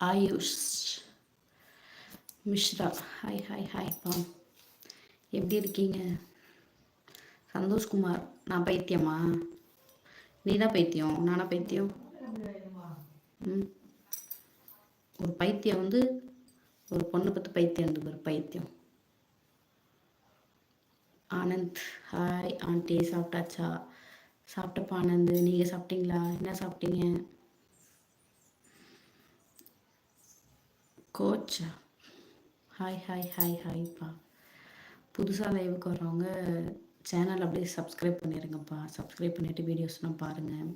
AYUSH Mishra. Hi hi hi பா, எப்படி இருக்கீங்க? சந்தோஷ்குமார். நான் பைத்தியமா? நீ தான் பைத்தியம், நானா பைத்தியம்? ஒரு பைத்தியம் வந்து ஒரு பொண்ணை பற்றி பைத்தியம் ஒரு பைத்தியம். ஆனந்த். ஹாய் ஆண்டி, சாப்பிட்டாச்சா? சாப்பிட்டப்பா ஆனந்த், நீங்கள் சாப்பிட்டீங்களா? என்ன சாப்பிட்டீங்க? கோச்சா. ஹாய் ஹாய் ஹாய் ஹாய்ப்பா. புதுசாக லைவுக்கு வர்றவங்க சேனல் அப்படியே சப்ஸ்கிரைப் பண்ணிடுங்கப்பா. சப்ஸ்கிரைப் பண்ணிவிட்டு வீடியோஸ்லாம் பாருங்கள்.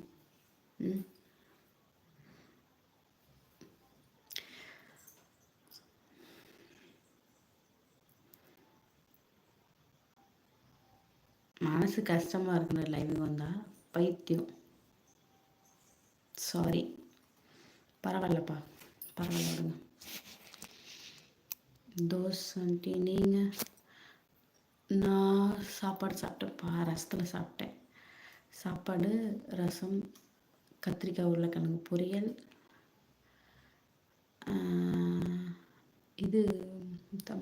மனசு கஷ்டமாக இருக்குன்னு லைவுக்கு வந்தால் பைத்தியம். சாரி, பரவாயில்லப்பா, பரவாயில்ல விடுங்க. தோசை நீங்கள்? நான் சாப்பாடு சாப்பிட்டேன்ப்பா, ரசத்தில் சாப்பிட்டேன். சாப்பாடு, ரசம், கத்திரிக்காய் உருளைக்கிழங்கு பொரியல், இது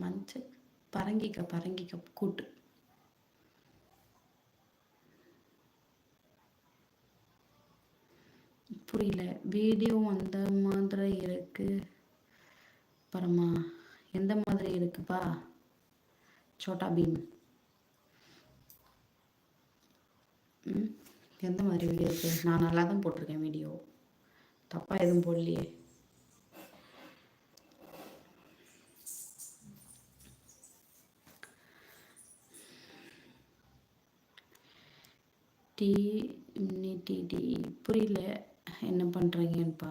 மஞ்சள் பரங்கிக்காய் கூட்டு. புரியல. வீடியோ அந்த மாதிரி இருக்கு பரமா. எந்த மாதிரி இருக்குப்பா? சோட்டா பீம். எந்த மாதிரி வீடியோ இருக்கு? நான் நல்லா தான் போட்டிருக்கேன் வீடியோ, தப்பா எதுவும் போடலையே. டி புரியல, என்ன பண்ணுறீங்கன்னுப்பா?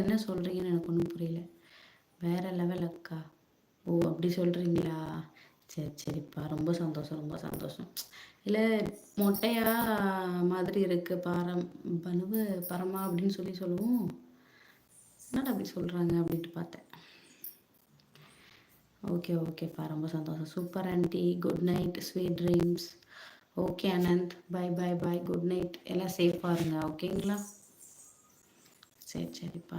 என்ன சொல்கிறீங்கன்னு எனக்கு ஒன்றும் புரியல. வேற லெவல் அக்கா. ஓ, அப்படி சொல்கிறீங்களா? சரி சரிப்பா, ரொம்ப சந்தோஷம், ரொம்ப சந்தோஷம். இல்லை, மொட்டையா மாதிரி இருக்கு பரமா அப்படின்னு சொல்லுவோம். என்னடா அப்படி சொல்கிறாங்க அப்படின்ட்டு பார்த்தேன். ஓகே ஓகேப்பா, ரொம்ப சந்தோஷம். Super aunty, good night, sweet dreams. Okay Anand, bye bye bye, good night. எல்லாம் சேஃபாக இருங்க, ஓகேங்களா? சரி சரிப்பா.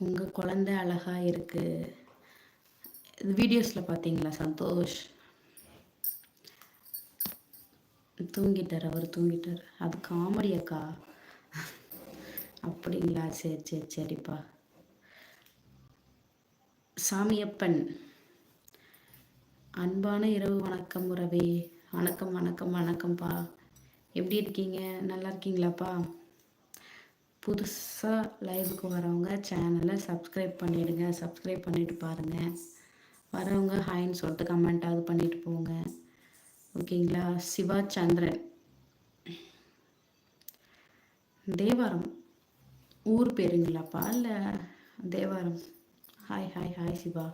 உங்கள் குழந்தை அழகாக இருக்குது. வீடியோஸில் பார்த்தீங்களா? சந்தோஷ் தூங்கிட்டார், அவர் தூங்கிட்டார். அது காமெடி அக்கா. அப்படிங்களா? சரி சரி சரிப்பா. சாமியப்பன். அன்பான இரவு வணக்கம் உறவே. வணக்கம் வணக்கம் வணக்கம்ப்பா. எப்படி இருக்கீங்க? நல்லா இருக்கீங்களாப்பா? புதுசாக லைவுக்கு வரவங்க சேனலை சப்ஸ்கிரைப் பண்ணிவிடுங்க. சப்ஸ்கிரைப் பண்ணிவிட்டு பாருங்கள். வரவங்க ஹாய்ன்னு சொல்லிட்டு கமெண்ட்டாவது பண்ணிவிட்டு போங்க, ஓகேங்களா? சிவா சந்திரன். தேவாரம் ஊர் பேருங்களாப்பா? இல்லை Thevaram. Hi hi hi Siva.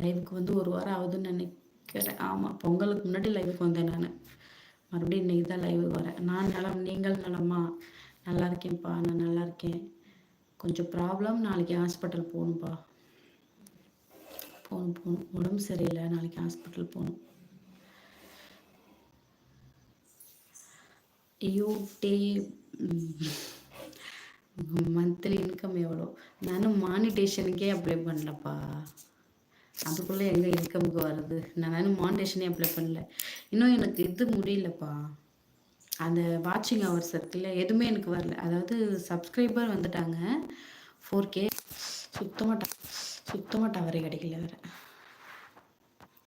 லைவுக்கு வந்து ஒரு வாரம் ஆகுதுன்னு நினைக்கிறேன். ஆமாம், பொங்கலுக்கு முன்னாடி லைவுக்கு வந்தேன் நான். மறுபடியும் இன்றைக்கி தான் லைவுக்கு வரேன். நான் நலம், நீங்கள் நலமா? நல்லா இருக்கேன்ப்பா, நான் நல்லா இருக்கேன். கொஞ்சம் ப்ராப்ளம், நாளைக்கு ஹாஸ்பிட்டல் போகணும்ப்பா. போகணும், உடம்பு சரியில்லை, நாளைக்கு ஹாஸ்பிட்டல் போகணும். மந்த்லி இன்கம் எவ்வளோ? நானும் மானிட்டேஷனுக்கே அப்ளை பண்ணலப்பா. அதுக்குள்ளே எங்கே இன்கமுக்கு வருது? நான் மானிட்டேஷனே அப்ளை பண்ணல. இன்னும் எனக்கு இது முடியலப்பா. அந்த வாட்சிங் ஹவர்ஸ் இருக்குல்ல, எதுவுமே எனக்கு வரல. அதாவது சப்ஸ்கிரைபர் வந்துட்டாங்க 4K. சுத்தமாக டவரே கிடைக்கல வேறு.